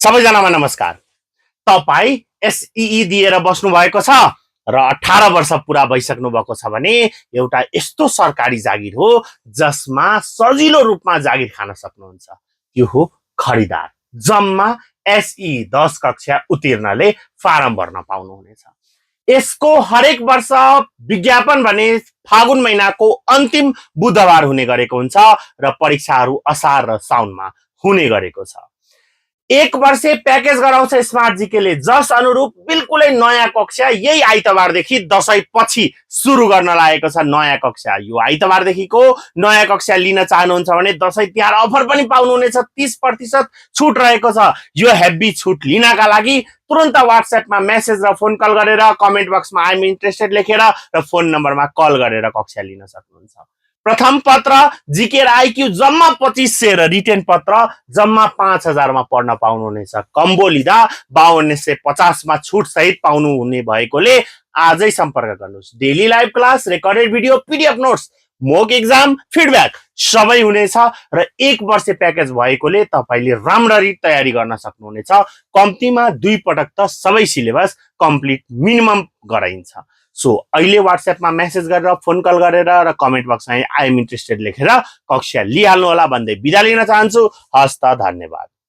सबैजनामा नमस्कार। तपाई एसईई दिएर बस्नु भएको छ र 18 वर्ष पूरा भइसक्नु भएको छ भने एउटा यस्तो सरकारी जागिर हो जसमा सजिलो रूपमा जागिर खान सक्नुहुन्छ। त्यो हो खरिदार। जम्मा एसई 10 कक्षा उत्तीर्णले फारम भर्न पाउनुहुनेछ। यसको हरेक वर्ष विज्ञापन भने फागुन महिनाको अन्तिम बुधबार हुने गरेको हुन्छ र परीक्षाहरू असार र साउनमा हुने गरेको छ। एक वर्षे प्याकेज गराउँछ स्मार्ट जीकेले, जस अनुरूप बिल्कुलै नयाँ कक्षा यही आइतबारदेखि दशैं पछि सुरु गर्न लागेको छ। नयाँ कक्षा यो आइतबारदेखिको नयाँ कक्षा लिन चाहनुहुन्छ भने दशैं तिहार अफर पनि पाउनुहुनेछ। 30% छुट रहेको छ। यो हेभी छुट लिनका लागि तुरन्त व्हाट्सएपमा मेसेज र फोन कल गरेर कमेन्ट बक्समा आइ एम इन्ट्रेस्टेड लेखेर र फोन नम्बरमा कल गरेर कक्षा लिन सक्नुहुन्छ। प्रथम पत्र जीके र आइक्यू जम्मा 2500 र रिटेन पत्र जम्मा 5000 मा पढ्न पाउनुहुनेछ। कम्बो लिँदा 5250 मा छुट सहित पाउनुहुने भएकोले आजै सम्पर्क गर्नुहोस्। Daily live class, recorded video, PDF notes, mock exam, feedback सबै हुनेछ र एक वर्ष प्याकेज भएकोले तपाईले राम्ररी तयारी गर्न सक्नुहुनेछ। कम्तीमा 2 पटक त सबै सिलेबस कम्प्लिट मिनिमम गराइन्छ। सो अहिले व्हाट्सएपमा मेसेज गरेर फोन कल गरेर र कमेन्ट बक्समा आई एम इन्ट्रेस्टेड लेखेर कक्षा लिइहाल्नु होला भन्दै बिदा लिन चाहन्छु। हस्त धन्यवाद।